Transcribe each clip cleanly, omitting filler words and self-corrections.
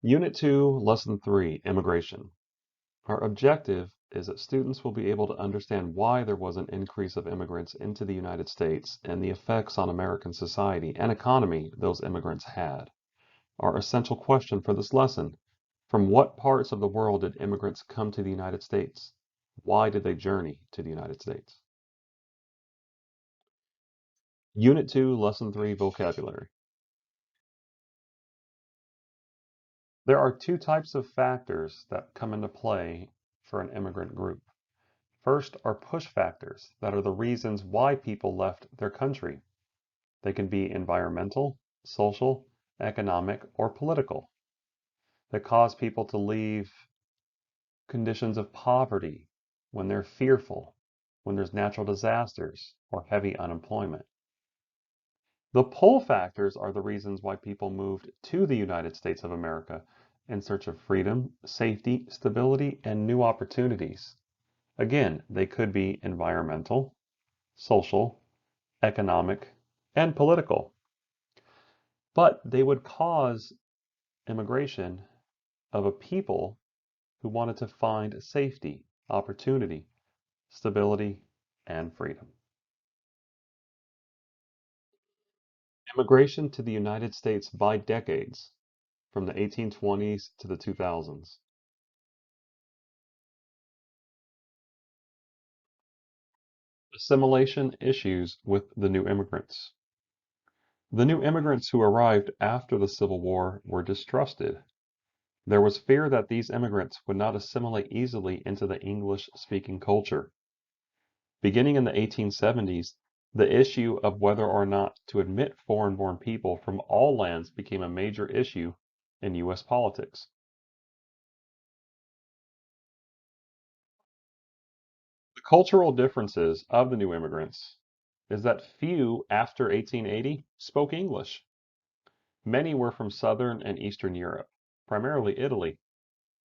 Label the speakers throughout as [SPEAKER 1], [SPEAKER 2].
[SPEAKER 1] Unit 2, Lesson 3, Immigration. Our objective is that students will be able to understand why there was an increase of immigrants into the United States and the effects on American society and economy those immigrants had. Our essential question for this lesson: from what parts of the world did immigrants come to the United States? Why did they journey to the United States? Unit 2, Lesson 3, Vocabulary. There are two types of factors that come into play for an immigrant group. First are push factors that are the reasons why people left their country. They can be environmental, social, economic, or political. That cause people to leave conditions of poverty, when they're fearful, when there's natural disasters, or heavy unemployment. The pull factors are the reasons why people moved to the United States of America in search of freedom, safety, stability, and new opportunities. Again, they could be environmental, social, economic, and political, but they would cause immigration of a people who wanted to find safety, opportunity, stability, and freedom. Immigration to the United States by decades, from the 1820s to the 2000s. Assimilation issues with the new immigrants. The new immigrants who arrived after the Civil War were distrusted. There was fear that these immigrants would not assimilate easily into the English-speaking culture. Beginning in the 1870s, the issue of whether or not to admit foreign-born people from all lands became a major issue in U.S. politics. The cultural differences of the new immigrants is that few after 1880 spoke English. Many were from Southern and Eastern Europe, primarily Italy.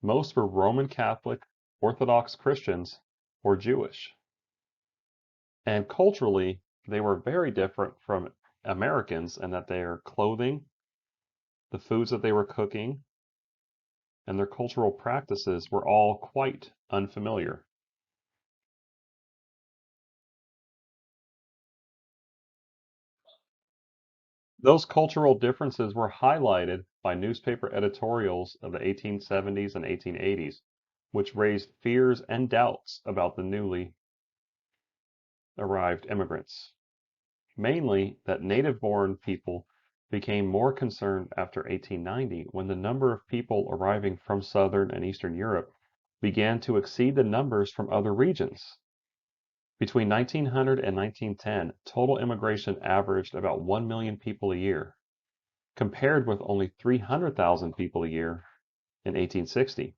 [SPEAKER 1] Most were Roman Catholic, Orthodox Christians, or Jewish. And culturally, they were very different from Americans in that their clothing, the foods that they were cooking, and their cultural practices were all quite unfamiliar. Those cultural differences were highlighted by newspaper editorials of the 1870s and 1880s, which raised fears and doubts about the newly arrived immigrants. Mainly that native-born people became more concerned after 1890 when the number of people arriving from Southern and Eastern Europe began to exceed the numbers from other regions. Between 1900 and 1910, total immigration averaged about 1 million people a year, compared with only 300,000 people a year in 1860.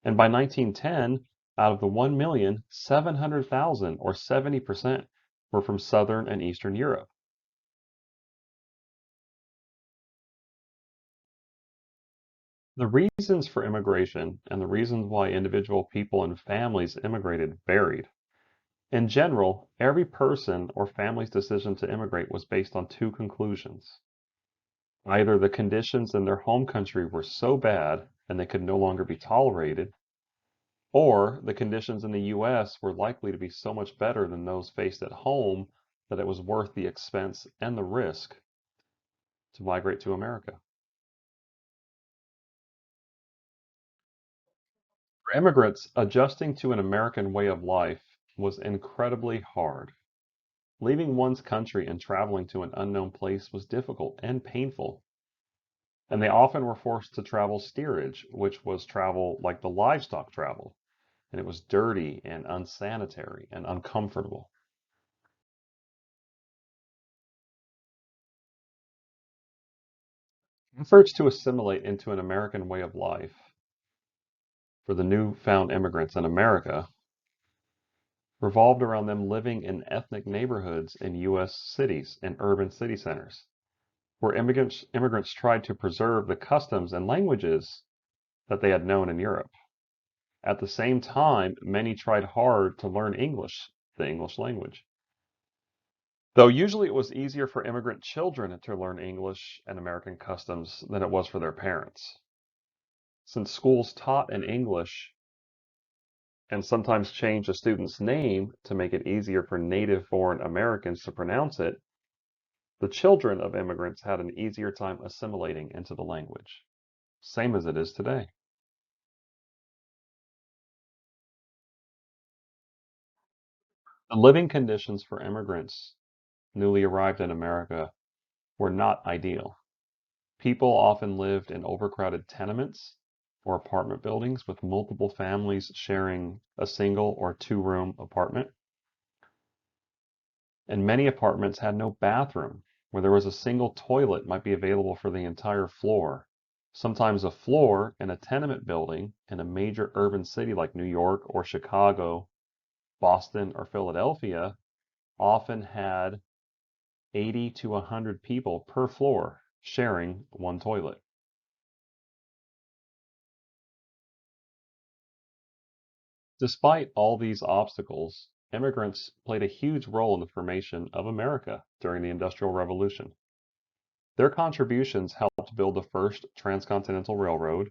[SPEAKER 1] And by 1910, out of the 1 million, 700,000 or 70% were from Southern and Eastern Europe. The reasons for immigration and the reasons why individual people and families immigrated varied. In general, every person or family's decision to immigrate was based on two conclusions. Either the conditions in their home country were so bad and they could no longer be tolerated, or the conditions in the US were likely to be so much better than those faced at home that it was worth the expense and the risk to migrate to America. For immigrants, adjusting to an American way of life was incredibly hard. Leaving one's country and traveling to an unknown place was difficult and painful. And they often were forced to travel steerage, which was travel like the livestock travel. And it was dirty and unsanitary and uncomfortable. Efforts to assimilate into an American way of life for the newfound immigrants in America revolved around them living in ethnic neighborhoods in U.S. cities and urban city centers, where immigrants tried to preserve the customs and languages that they had known in Europe. At the same time, many tried hard to learn English, the English language. Though usually it was easier for immigrant children to learn English and American customs than it was for their parents. Since schools taught in English and sometimes changed a student's name to make it easier for native-born Americans to pronounce it, the children of immigrants had an easier time assimilating into the language, same as it is today. The living conditions for immigrants newly arrived in America were not ideal. People often lived in overcrowded tenements or apartment buildings with multiple families sharing a single or two-room apartment. And many apartments had no bathroom, where there was a single toilet might be available for the entire floor. Sometimes a floor in a tenement building in a major urban city like New York or Chicago, Boston or Philadelphia often had 80 to 100 people per floor sharing one toilet. Despite all these obstacles, immigrants played a huge role in the formation of America during the Industrial Revolution. Their contributions helped build the first transcontinental railroad,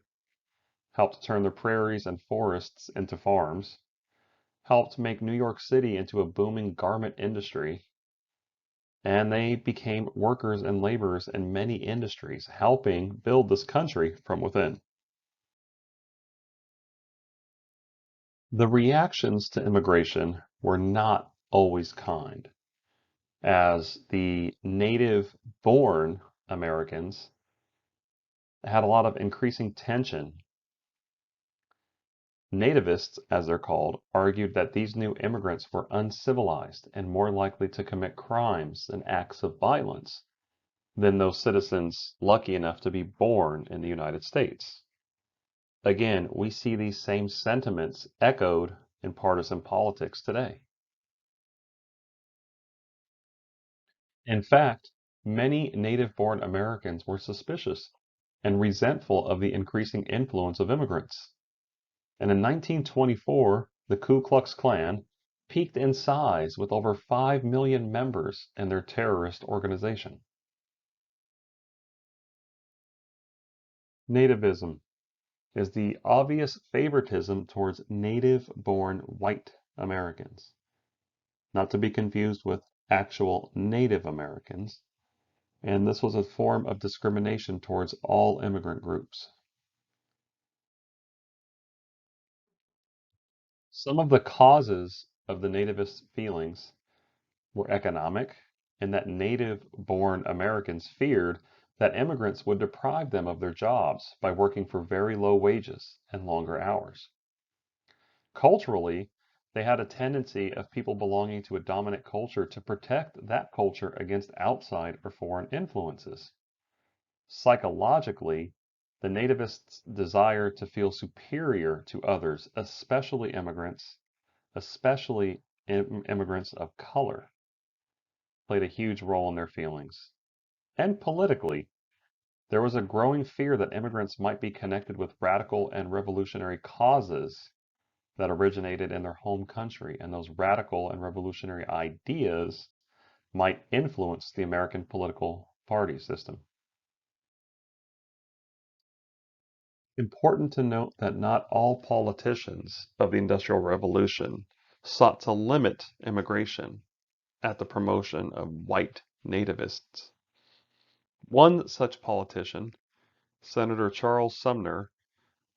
[SPEAKER 1] helped turn the prairies and forests into farms, helped make New York City into a booming garment industry, and they became workers and laborers in many industries, helping build this country from within. The reactions to immigration were not always kind, as the native-born Americans had a lot of increasing tension. Nativists, as they're called, argued that these new immigrants were uncivilized and more likely to commit crimes and acts of violence than those citizens lucky enough to be born in the United States. Again, we see these same sentiments echoed in partisan politics today. In fact, many native-born Americans were suspicious and resentful of the increasing influence of immigrants. And in 1924, the Ku Klux Klan peaked in size with over 5 million members in their terrorist organization. Nativism is the obvious favoritism towards native-born white Americans, not to be confused with actual Native Americans, and this was a form of discrimination towards all immigrant groups. Some of the causes of the nativist feelings were economic, and that native-born Americans feared that immigrants would deprive them of their jobs by working for very low wages and longer hours. Culturally, they had a tendency of people belonging to a dominant culture to protect that culture against outside or foreign influences. Psychologically, the nativists' desire to feel superior to others, especially immigrants of color, played a huge role in their feelings. And politically, there was a growing fear that immigrants might be connected with radical and revolutionary causes that originated in their home country, and those radical and revolutionary ideas might influence the American political party system. Important to note that not all politicians of the Industrial Revolution sought to limit immigration at the promotion of white nativists. One such politician, Senator Charles Sumner,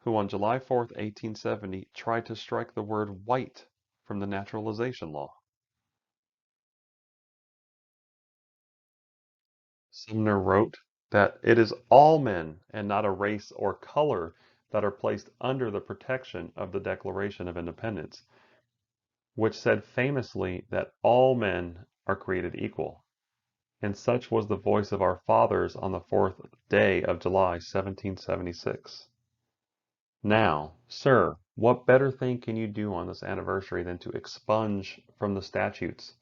[SPEAKER 1] who on July 4th, 1870, tried to strike the word white from the naturalization law. Sumner wrote that it is all men and not a race or color that are placed under the protection of the Declaration of Independence, which said famously that all men are created equal. And such was the voice of our fathers on the 4th day of July, 1776. Now, sir, what better thing can you do on this anniversary than to expunge from the statutes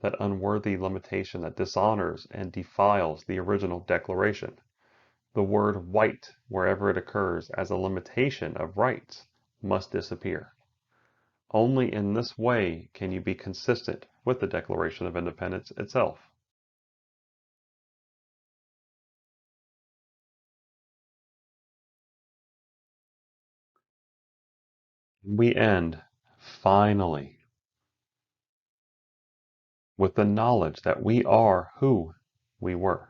[SPEAKER 1] that unworthy limitation that dishonors and defiles the original Declaration? The word white, wherever it occurs as a limitation of rights, must disappear. Only in this way can you be consistent with the Declaration of Independence itself. We end, finally, with the knowledge that we are who we were,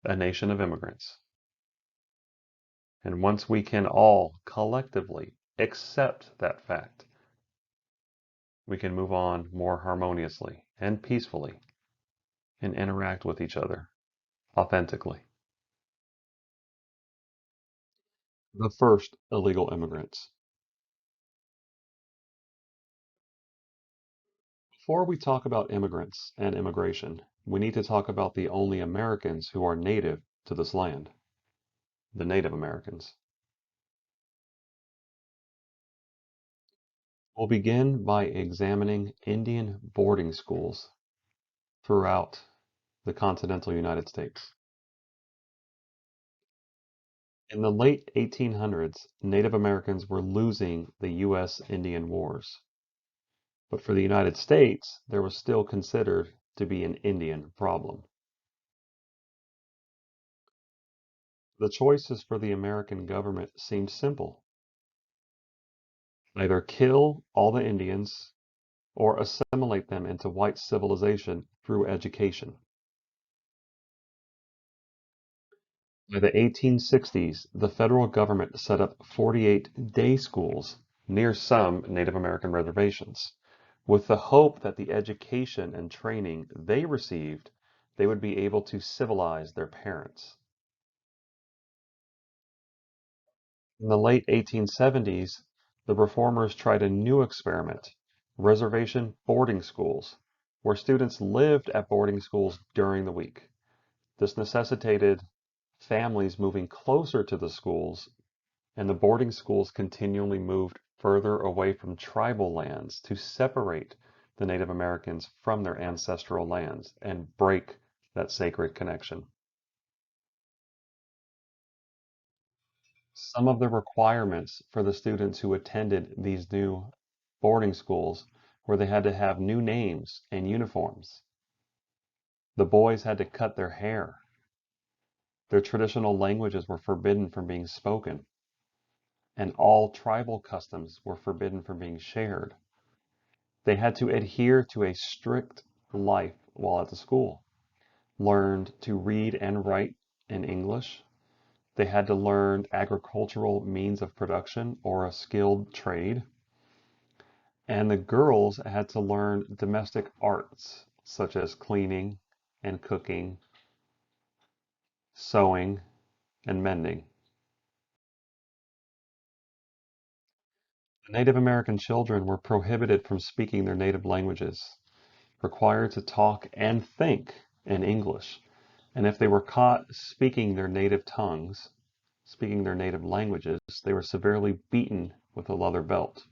[SPEAKER 1] a nation of immigrants. And once we can all collectively accept that fact, we can move on more harmoniously and peacefully and interact with each other authentically. The first illegal immigrants. Before we talk about immigrants and immigration, we need to talk about the only Americans who are native to this land, the Native Americans. We'll begin by examining Indian boarding schools throughout the continental United States. In the late 1800s, Native Americans were losing the U.S. Indian Wars. But for the United States, there was still considered to be an Indian problem. The choices for the American government seemed simple. Either kill all the Indians or assimilate them into white civilization through education. By the 1860s, the federal government set up 48 day schools near some Native American reservations, with the hope that the education and training they received, they would be able to civilize their parents. In the late 1870s, the reformers tried a new experiment, reservation boarding schools, where students lived at boarding schools during the week. This necessitated families moving closer to the schools, and the boarding schools continually moved further away from tribal lands to separate the Native Americans from their ancestral lands and break that sacred connection. Some of the requirements for the students who attended these new boarding schools were they had to have new names and uniforms. The boys had to cut their hair. Their traditional languages were forbidden from being spoken, and all tribal customs were forbidden from being shared. They had to adhere to a strict life while at the school, learned to read and write in English. They had to learn agricultural means of production or a skilled trade. And the girls had to learn domestic arts such as cleaning and cooking, sewing, and mending. The Native American children were prohibited from speaking their native languages, required to talk and think in English. And if they were caught speaking their native tongues, speaking their native languages, they were severely beaten with a leather belt,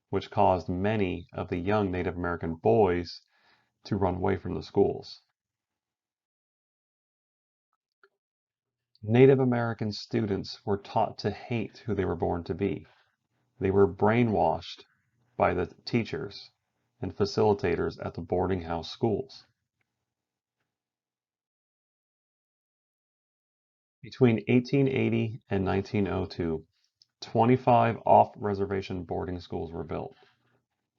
[SPEAKER 1] which caused many of the young Native American boys to run away from the schools. Native American students were taught to hate who they were born to be. They were brainwashed by the teachers and facilitators at the boarding house schools. Between 1880 and 1902, 25 off-reservation boarding schools were built.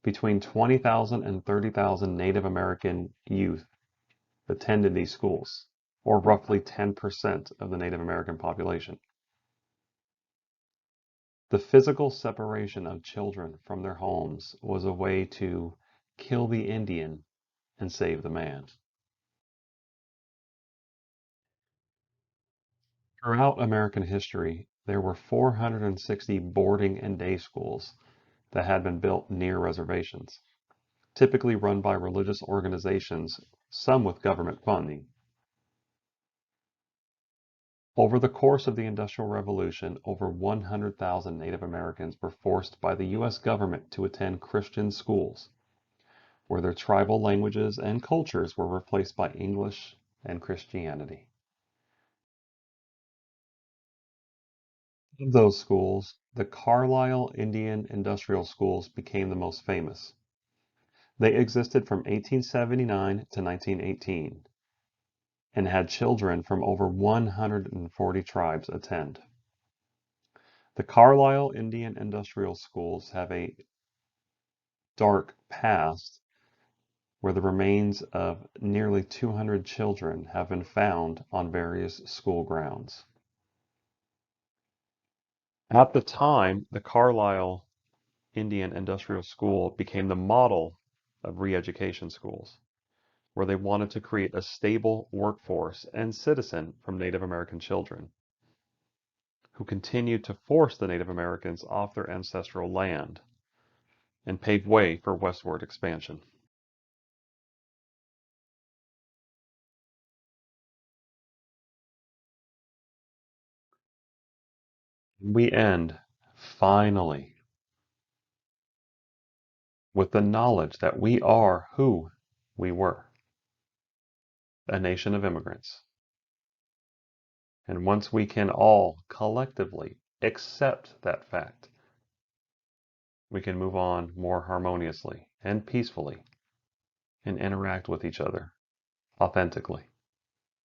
[SPEAKER 1] Between 20,000 and 30,000 Native American youth attended these schools, or roughly 10% of the Native American population. The physical separation of children from their homes was a way to kill the Indian and save the man. Throughout American history, there were 460 boarding and day schools that had been built near reservations, typically run by religious organizations, some with government funding. Over the course of the Industrial Revolution, over 100,000 Native Americans were forced by the U.S. government to attend Christian schools, where their tribal languages and cultures were replaced by English and Christianity. Of those schools, the Carlisle Indian Industrial Schools became the most famous. They existed from 1879 to 1918 and had children from over 140 tribes attend. The Carlisle Indian Industrial Schools have a dark past where the remains of nearly 200 children have been found on various school grounds. At the time, the Carlisle Indian Industrial School became the model of re-education schools, where they wanted to create a stable workforce and citizen from Native American children, who continued to force the Native Americans off their ancestral land and pave way for westward expansion. We end, finally, with the knowledge that we are who we were, a nation of immigrants. And once we can all collectively accept that fact, we can move on more harmoniously and peacefully and interact with each other authentically.